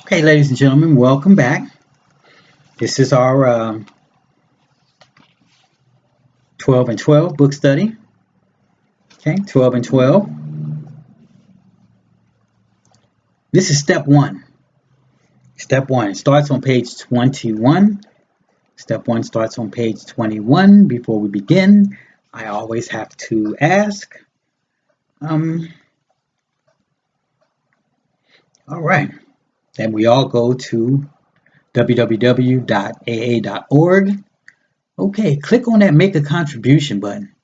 Okay, ladies and gentlemen, welcome back. This is our 12 and 12 book study. Okay, 12 and 12. This is step 1. Step 1. It starts on page 21. Step 1 starts on page 21. Before we begin, I always have to ask. All right. Then we all go to www.aa.org. Okay, click on that Make a Contribution button.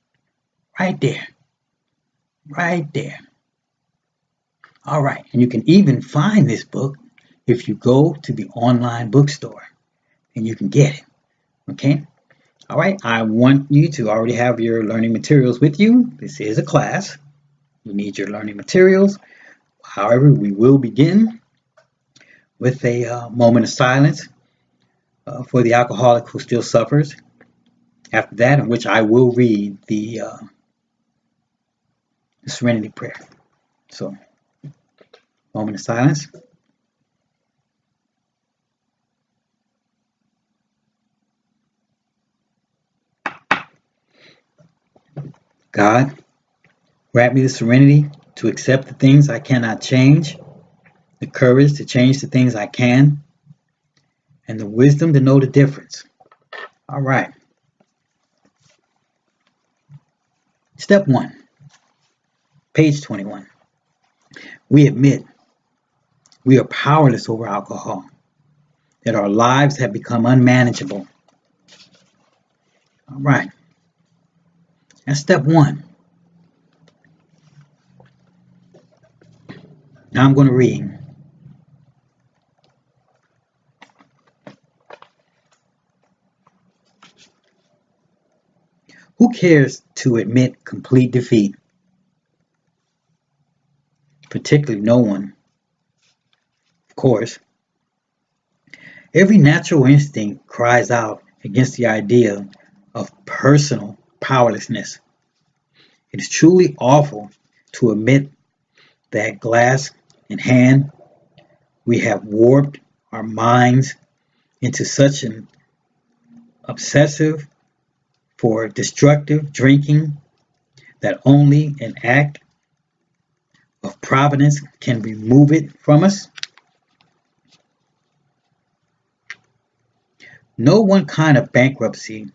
Right there. Right there. All right, and you can even find this book if you go to the online bookstore and you can get it. Okay? All right, I want you to already have your learning materials with you. This is a class. You need your learning materials. However, we will begin with a moment of silence for the alcoholic who still suffers. After that, in which I will read the Serenity Prayer. So, moment of silence. God, grant me the serenity to accept the things I cannot change, the courage to change the things I can, and the wisdom to know the difference. All right. Step 1, page 21. We admit we are powerless over alcohol, that our lives have become unmanageable. All right. That's step 1. Now I'm going to read. Who cares to admit complete defeat? Particularly no one. Of course, every natural instinct cries out against the idea of personal powerlessness. It is truly awful to admit that, glass in hand, we have warped our minds into such an obsessive for destructive drinking that only an act of providence can remove it from us. No one kind of bankruptcy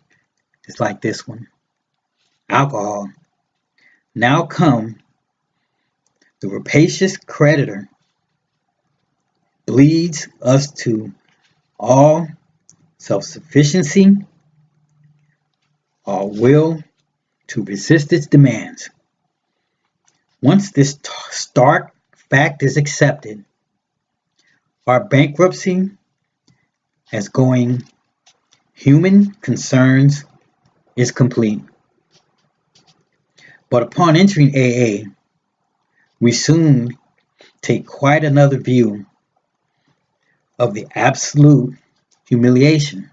is like this one. Alcohol. Now come the rapacious creditor bleeds us to all self-sufficiency, our will to resist its demands. Once this stark fact is accepted, our bankruptcy as going human concerns is complete. But upon entering AA, we soon take quite another view of the absolute humiliation.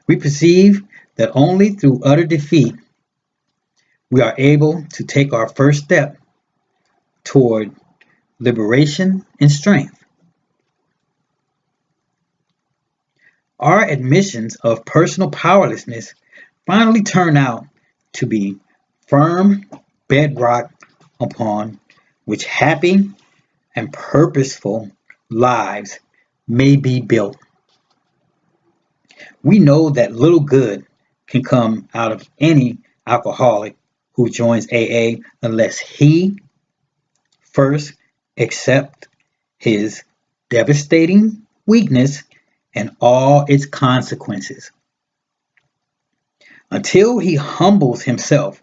We perceive that only through utter defeat we are able to take our first step toward liberation and strength. Our admissions of personal powerlessness finally turn out to be firm bedrock upon which happy and purposeful lives may be built. We know that little good can come out of any alcoholic who joins AA unless he first accepts his devastating weakness and all its consequences. Until he humbles himself,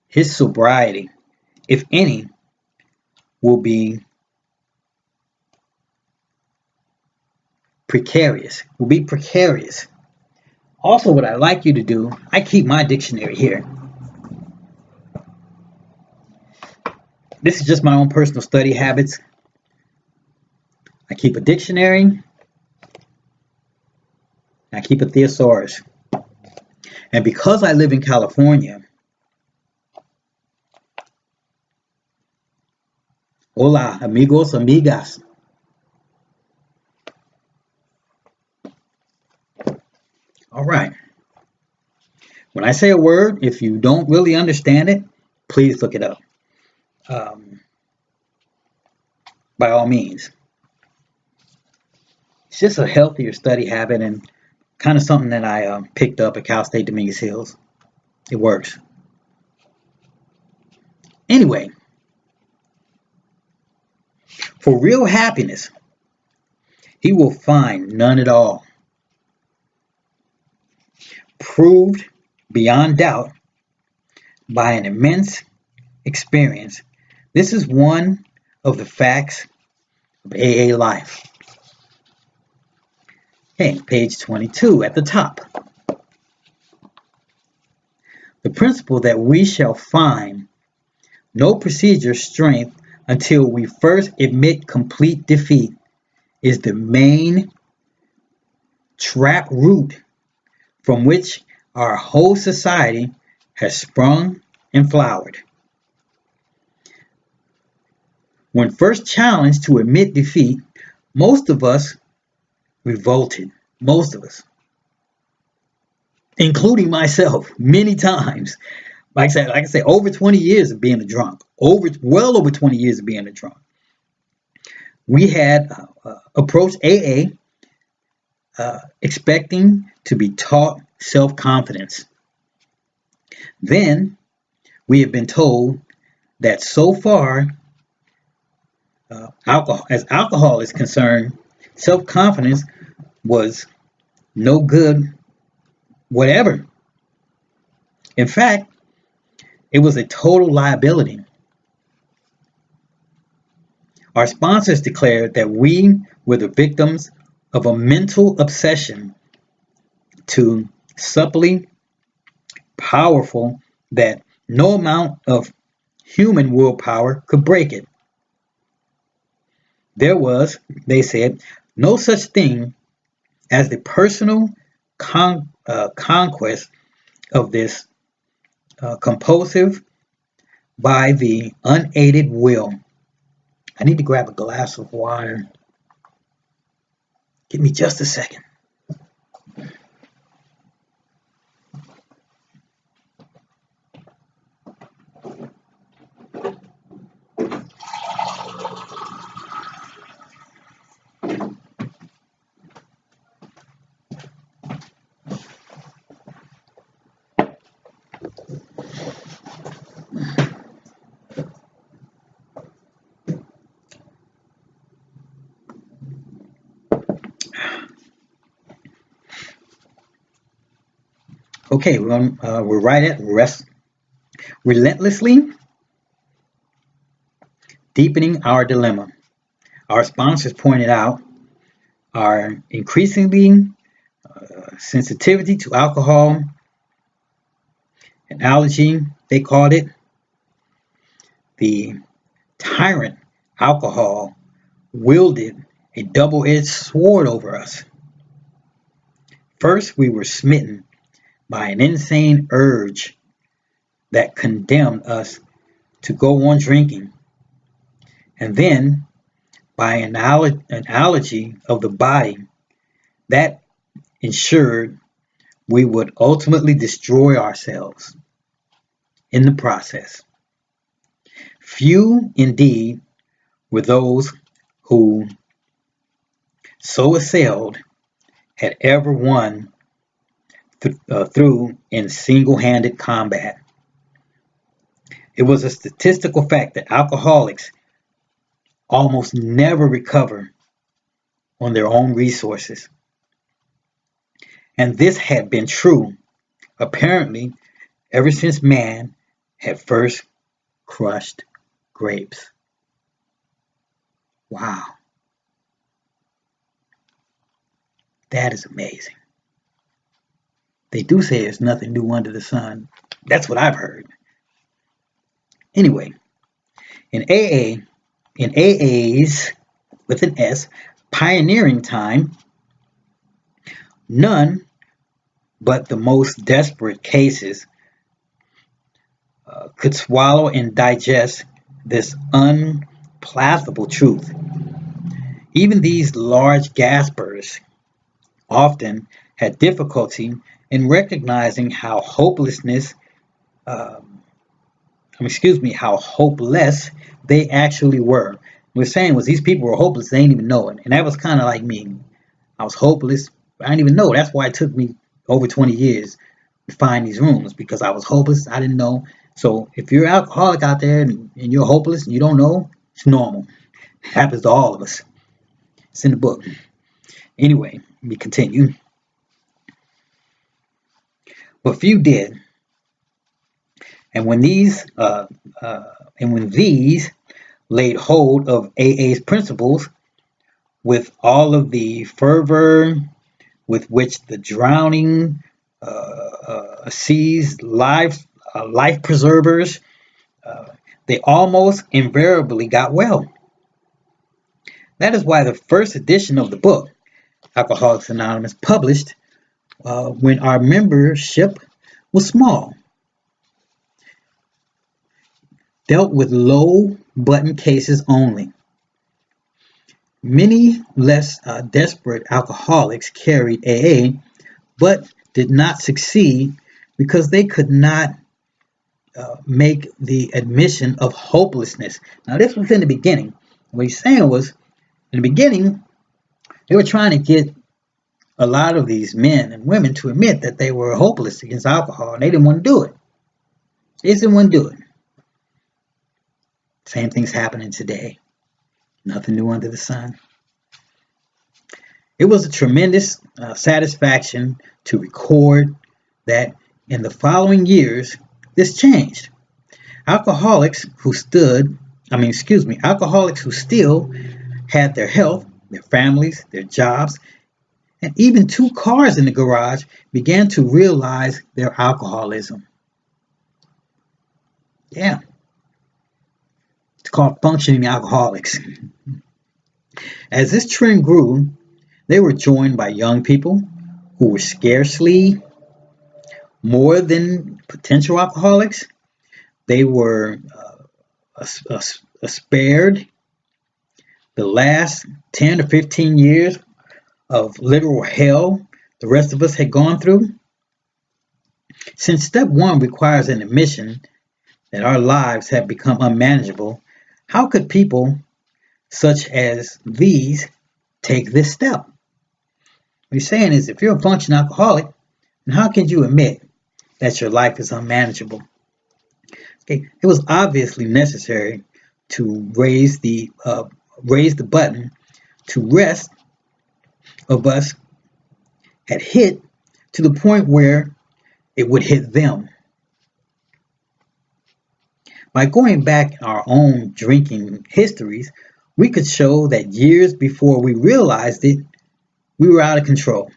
his sobriety, if any, will be precarious. Also, what I like you to do, I keep my dictionary here. This is just my own personal study habits. I keep a dictionary. I keep a thesaurus. And because I live in California, hola, amigos, amigas. All right. When I say a word, if you don't really understand it, please look it up. Um, by all means. It's just a healthier study habit and kind of something that I picked up at Cal State Dominguez Hills. It works. Anyway, for real happiness, he will find none at all. Proved beyond doubt by an immense experience, this is one of the facts of AA life. Okay, page 22 at the top. The principle that we shall find no procedure strength until we first admit complete defeat is the main trap root from which our whole society has sprung and flowered. When first challenged to admit defeat, most of us revolted. Most of us, including myself, many times. Like I said, over 20 years of being a drunk. Well over 20 years of being a drunk. We had approached AA expecting to be taught self-confidence. Then we have been told that so far, as alcohol is concerned, self-confidence was no good, whatever. In fact, it was a total liability. Our sponsors declared that we were the victims of a mental obsession too subtly powerful that no amount of human willpower could break it. There was, they said, no such thing as the personal conquest of this compulsive by the unaided will. I need to grab a glass of water. Give me just a second. Okay, we're right at rest. Relentlessly deepening our dilemma. Our sponsors pointed out our increasingly sensitivity to alcohol, an allergy, they called it. The tyrant alcohol wielded a double-edged sword over us. First, we were smitten by an insane urge that condemned us to go on drinking, and then by an allergy of the body that ensured we would ultimately destroy ourselves in the process. Few, indeed, were those who, so assailed, had ever won through in single-handed combat. It was a statistical fact that alcoholics almost never recover on their own resources. And this had been true, apparently, ever since man had first crushed grapes. Wow. That is amazing. They do say there's nothing new under the sun. That's what I've heard. Anyway, in AA's, with an S, pioneering time, none but the most desperate cases could swallow and digest this unpalatable truth. Even these large gaspers often had difficulty in recognizing how how hopeless they actually were. What we're saying was these people were hopeless, they didn't even know it. And that was kind of like me. I was hopeless, I didn't even know. That's why it took me over 20 years to find these rooms, because I was hopeless, I didn't know. So if you're an alcoholic out there and you're hopeless and you don't know, it's normal. It happens to all of us. It's in the book. Anyway, let me continue. But few did. And when these laid hold of AA's principles with all of the fervor with which the drowning sees life preservers, they almost invariably got well. That is why the first edition of the book, Alcoholics Anonymous, published when our membership was small, dealt with low button cases only. Many less desperate alcoholics carried AA, but did not succeed because they could not make the admission of hopelessness. Now, this was in the beginning. What he's saying was, in the beginning, they were trying to get a lot of these men and women to admit that they were hopeless against alcohol, and they didn't want to do it. They just didn't want to do it. Same thing's happening today. Nothing new under the sun. It was a tremendous satisfaction to record that in the following years, this changed. Alcoholics who still had their health, their families, their jobs, and even 2 cars in the garage began to realize their alcoholism. Yeah. It's called functioning alcoholics. As this trend grew, they were joined by young people who were scarcely more than potential alcoholics. They were spared the last 10 or 15 years of literal hell the rest of us had gone through. Since step 1 requires an admission that our lives have become unmanageable, how could people such as these take this step? What he's saying is, if you're a functioning alcoholic, then how can you admit that your life is unmanageable? Okay, it was obviously necessary to raise the button to rest of us had hit to the point where it would hit them. By going back in our own drinking histories, we could show that years before we realized it, we were out of control.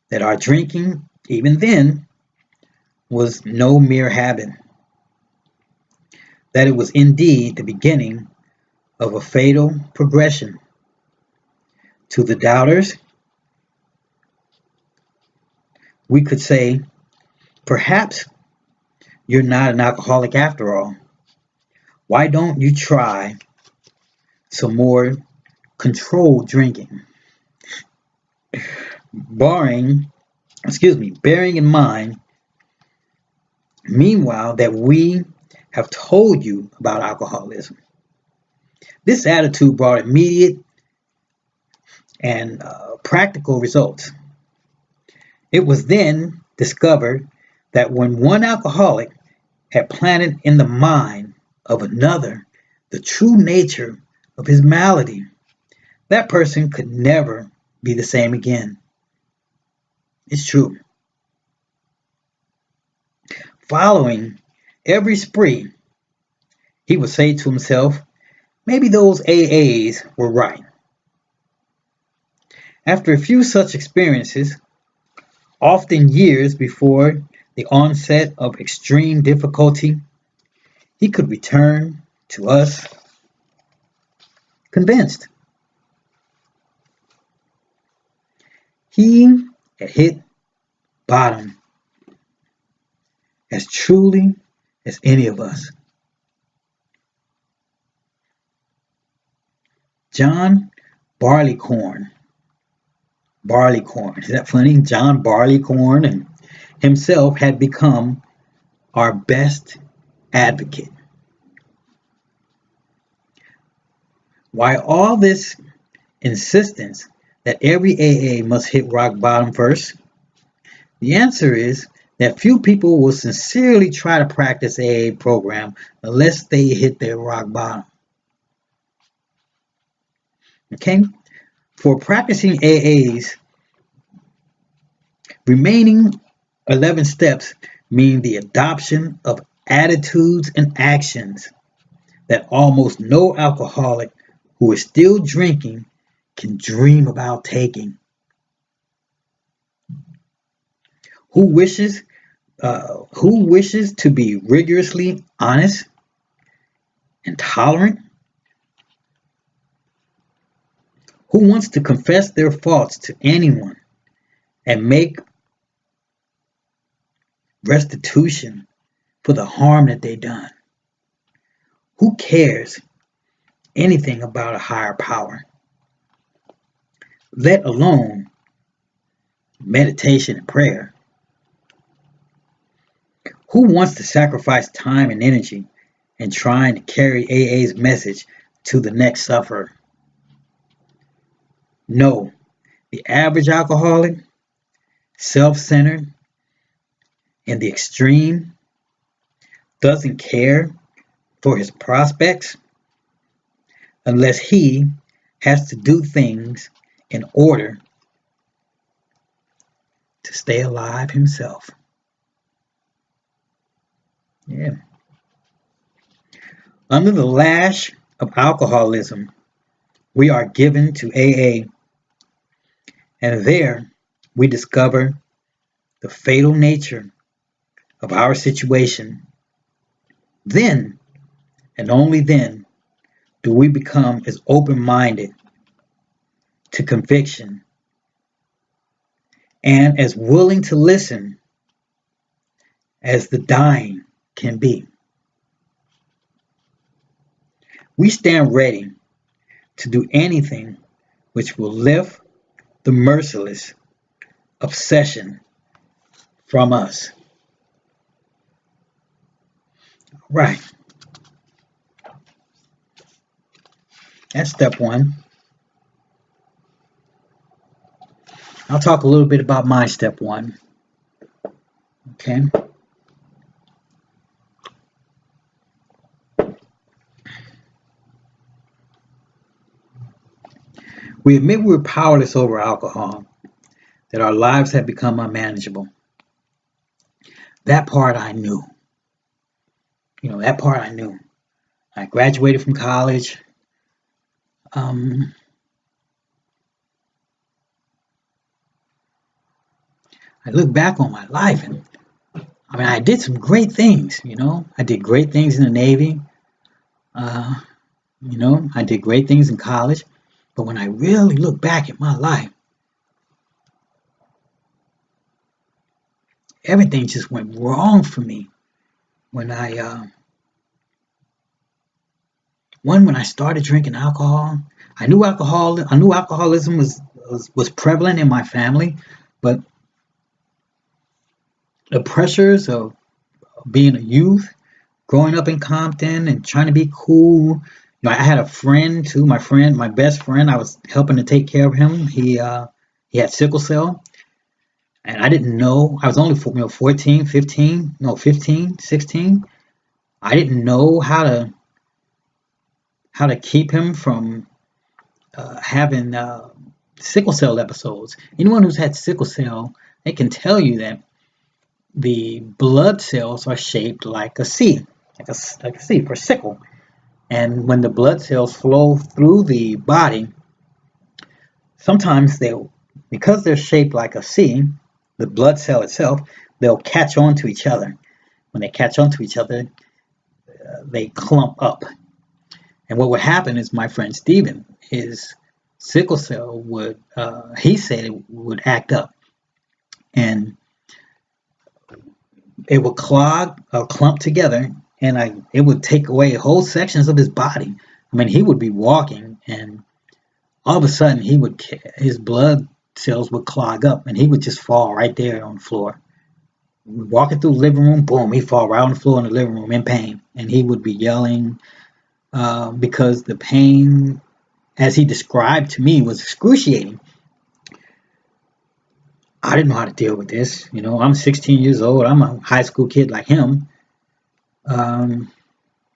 That our drinking, even then, was no mere habit. That it was indeed the beginning of a fatal progression. To the doubters, we could say, perhaps you're not an alcoholic after all. Why don't you try some more controlled drinking? Bearing in mind, meanwhile, that we have told you about alcoholism. This attitude brought immediate and practical results. It was then discovered that when one alcoholic had planted in the mind of another the true nature of his malady, that person could never be the same again. It's true. Following every spree, he would say to himself, maybe those AAs were right. After a few such experiences, often years before the onset of extreme difficulty, he could return to us convinced. He had hit bottom as truly as any of us. John Barleycorn Barleycorn. Is that funny? John Barleycorn and himself had become our best advocate. Why all this insistence that every AA must hit rock bottom first? The answer is that few people will sincerely try to practice AA program unless they hit their rock bottom. Okay? For practicing AAs, remaining 11 steps mean the adoption of attitudes and actions that almost no alcoholic who is still drinking can dream about taking. Who wishes to be rigorously honest and tolerant? Who wants to confess their faults to anyone and make restitution for the harm that they've done? Who cares anything about a higher power, let alone meditation and prayer? Who wants to sacrifice time and energy in trying to carry AA's message to the next sufferer? No, the average alcoholic, self-centered, in the extreme, doesn't care for his prospects unless he has to do things in order to stay alive himself. Yeah. Under the lash of alcoholism, we are given to AA, and there we discover the fatal nature of our situation. Then, and only then, do we become as open-minded to conviction and as willing to listen as the dying can be. We stand ready to do anything which will lift the merciless obsession from us. Right. That's step one. I'll talk a little bit about my step one. Okay. We admit we're powerless over alcohol, that our lives have become unmanageable. That part I knew. That part I knew. I graduated from college. I look back on my life and I did some great things, I did great things in the Navy. I did great things in college. But when I really look back at my life, everything just went wrong for me. When I started drinking alcohol, I knew alcoholism was prevalent in my family, but the pressures of being a youth, growing up in Compton and trying to be cool. I had a friend too, my best friend. I was helping to take care of him. He had sickle cell, and I didn't know. I was only 14, 15, 16. I didn't know how to keep him from having sickle cell episodes. Anyone who's had sickle cell, they can tell you that the blood cells are shaped like a C, like a C for sickle. And when the blood cells flow through the body, sometimes because they're shaped like a C, the blood cell itself, they'll catch on to each other. When they catch on to each other, they clump up. And what would happen is my friend Steven, his sickle cell he said it would act up. And it would clog or clump together, and it would take away whole sections of his body. He would be walking, and all of a sudden his blood cells would clog up, and he would just fall right there on the floor. Walking through the living room, boom, he'd fall right on the floor in the living room in pain, and he would be yelling because the pain, as he described to me, was excruciating. I didn't know how to deal with this. I'm 16 years old. I'm a high school kid like him.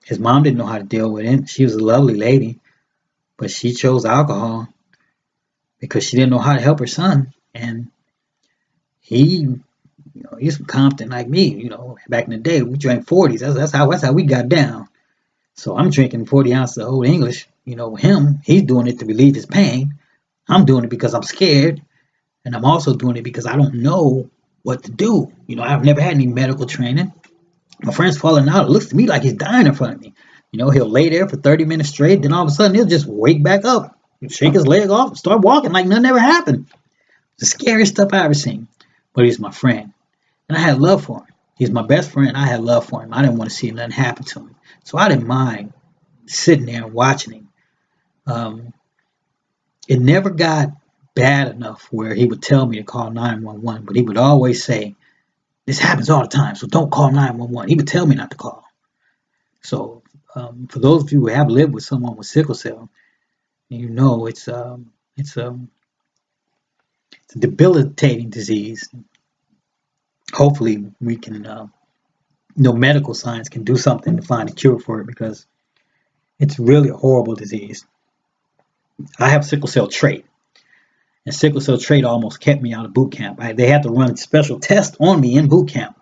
His mom didn't know how to deal with it. She was a lovely lady, but she chose alcohol because she didn't know how to help her son. And he's from Compton like me. Back in the day, we drank 40s. That's how we got down. So I'm drinking 40 ounces of Old English. Him, he's doing it to relieve his pain. I'm doing it because I'm scared. And I'm also doing it because I don't know what to do. I've never had any medical training. My friend's falling out. It looks to me like he's dying in front of me. He'll lay there for 30 minutes straight. Then all of a sudden, he'll just wake back up, shake his leg off, and start walking like nothing ever happened. The scariest stuff I ever seen. But he's my friend. And I had love for him. He's my best friend. I had love for him. I didn't want to see nothing happen to him. So I didn't mind sitting there and watching him. It never got bad enough where he would tell me to call 911, but he would always say, this happens all the time, so don't call 911. He would tell me not to call. So for those of you who have lived with someone with sickle cell, it's a debilitating disease. Hopefully we can, medical science can do something to find a cure for it, because it's really a horrible disease. I have sickle cell trait. And sickle cell trait almost kept me out of boot camp. They had to run special tests on me in boot camp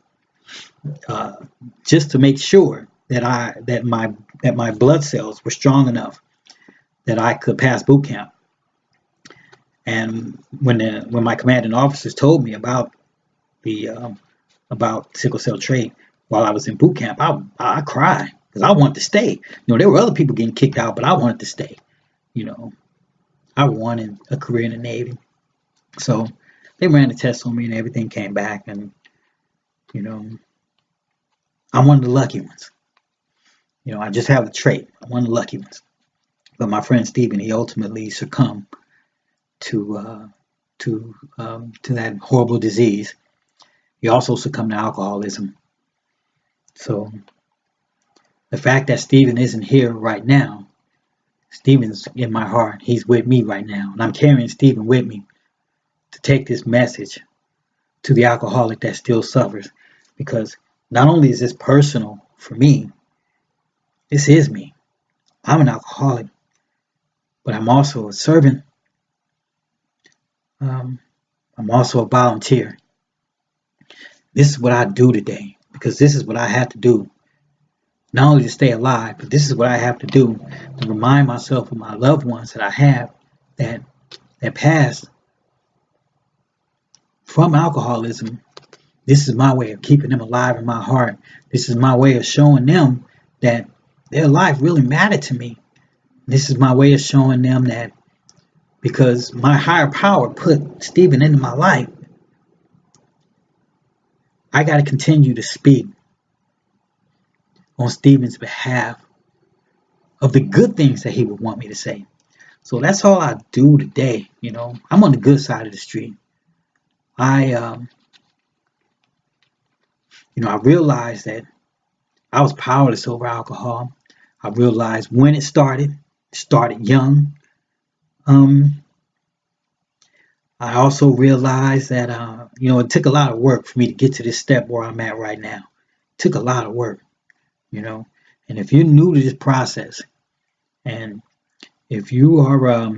just to make sure that my blood cells were strong enough that I could pass boot camp. And when my commanding officers told me about sickle cell trait while I was in boot camp, I cried because I wanted to stay. There were other people getting kicked out, but I wanted to stay. I wanted a career in the Navy. So they ran the test on me and everything came back, and I'm one of the lucky ones. I just have the trait. I'm one of the lucky ones. But my friend Stephen, he ultimately succumbed to that horrible disease. He also succumbed to alcoholism. So the fact that Stephen isn't here right now, Stephen's in my heart. He's with me right now. And I'm carrying Stephen with me to take this message to the alcoholic that still suffers. Because not only is this personal for me, this is me. I'm an alcoholic, but I'm also a servant. I'm also a volunteer. This is what I do today, because this is what I have to do. Not only to stay alive, but this is what I have to do to remind myself of my loved ones that I have that passed from alcoholism. This is my way of keeping them alive in my heart. This is my way of showing them that their life really mattered to me. This is my way of showing them that because my higher power put Stephen into my life, I got to continue to speak on Stephen's behalf of the good things that he would want me to say. So that's all I do today. I'm on the good side of the street. I realized that I was powerless over alcohol. I realized when it started young. I also realized that, it took a lot of work for me to get to this step where I'm at right now. It took a lot of work, and if you're new to this process, and if you are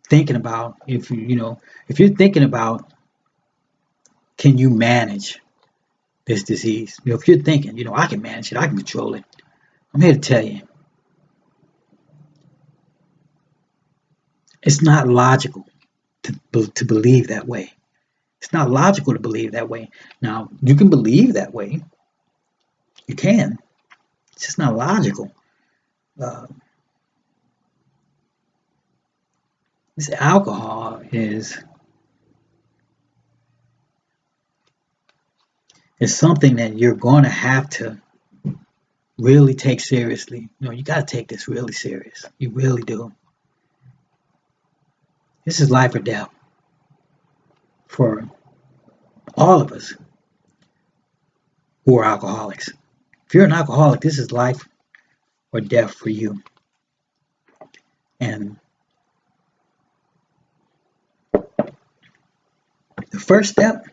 thinking about, if you're thinking about, can you manage this disease? If you're thinking, I can manage it, I can control it, I'm here to tell you, it's not logical to believe that way. It's not logical to believe that way. Now, you can believe that way. You can. It's just not logical. This alcohol is something that you're going to have to really take seriously. You got to take this really serious. You really do. This is life or death for all of us who are alcoholics. If you're an alcoholic, this is life or death for you. And the first step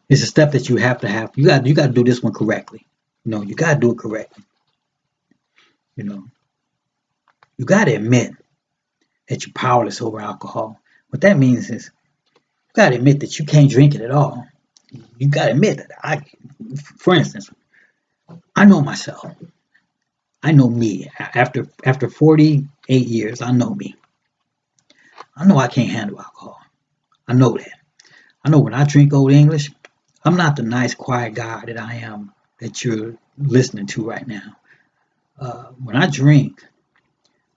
is a step that you have to have. You got to do this one correctly. You got to do it correctly. You got to admit that you're powerless over alcohol. What that means is you got to admit that you can't drink it at all. You got to admit that for instance, I know myself. I know me. After 48 years, I know me. I know I can't handle alcohol. I know that. I know when I drink Old English, I'm not the nice, quiet guy that I am that you're listening to right now. When I drink,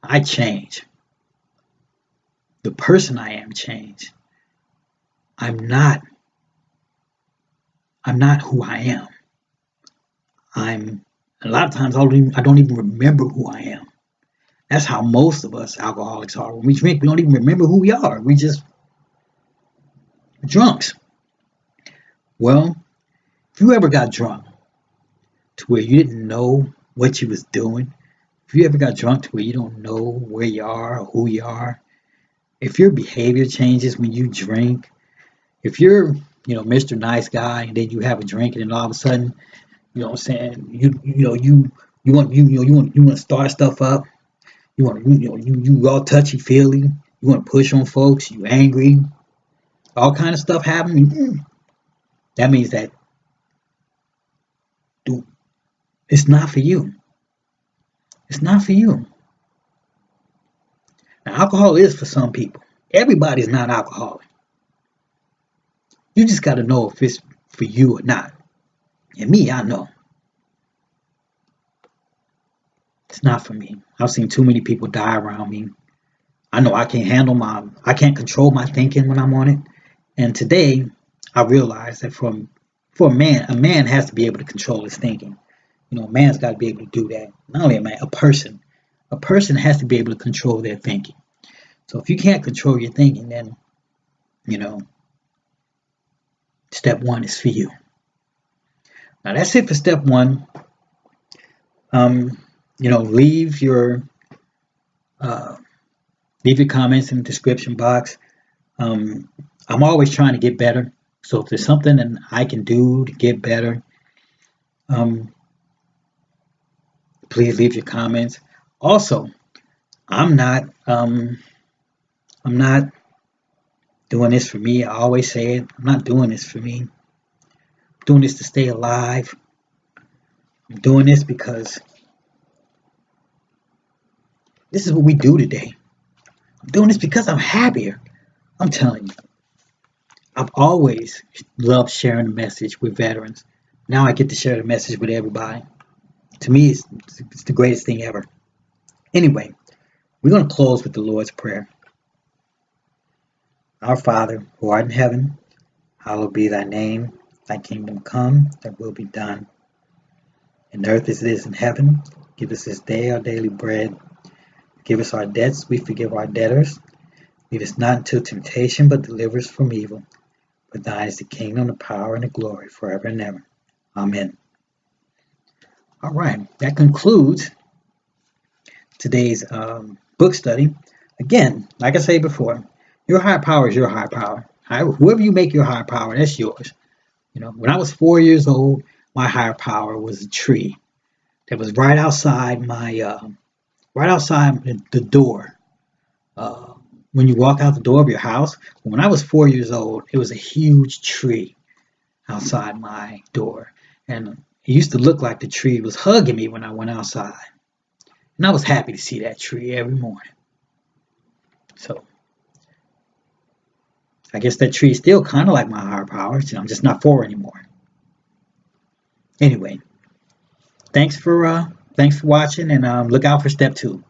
I change. The person I am changed. I'm not who I am. A lot of times I don't even remember who I am. That's how most of us alcoholics are. When we drink, we don't even remember who we are. We just drunks. Well, if you ever got drunk to where you didn't know what you was doing, if you ever got drunk to where you don't know where you are or who you are, if your behavior changes when you drink, if you're, Mr. Nice Guy, and then you have a drink, and then all of a sudden, you know what I'm saying, you want to start stuff up, you all touchy feely, you want to push on folks, you angry, all kind of stuff happening. That means that it's not for you. It's not for you. Now, alcohol is for some people. Everybody's not alcoholic. You just got to know if it's for you or not. And me, I know. It's not for me. I've seen too many people die around me. I know I can't control my thinking when I'm on it. And today, I realized that for a man has to be able to control his thinking. A man's got to be able to do that. Not only a man, a person. A person has to be able to control their thinking. So if you can't control your thinking, then, step one is for you. Now that's it for step one. Leave your comments in the description box. I'm always trying to get better. So if there's something that I can do to get better, please leave your comments. Also, I'm not doing this for me. I always say it. I'm not doing this for me. I'm doing this to stay alive. I'm doing this because this is what we do today. I'm doing this because I'm happier. I'm telling you. I've always loved sharing the message with veterans. Now I get to share the message with everybody. To me, it's the greatest thing ever. Anyway, we're going to close with the Lord's Prayer. Our Father, who art in heaven, hallowed be thy name. Thy kingdom come, thy will be done. In earth as it is in heaven. Give us this day our daily bread. Give us our debts, we forgive our debtors. Lead us not into temptation, but deliver us from evil. For thine is the kingdom, the power, and the glory, forever and ever. Amen. All right, that concludes today's book study. Again, like I said before, your higher power is your higher power. Whoever you make your higher power, that's yours. When I was 4 years old, my higher power was a tree that was right outside the door. When you walk out the door of your house, when I was 4 years old, it was a huge tree outside my door. And it used to look like the tree was hugging me when I went outside. And I was happy to see that tree every morning. So, I guess that tree is still kind of like my higher power. I'm just not 4 anymore. Anyway, thanks for watching, and look out for step 2.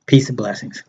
Peace and blessings.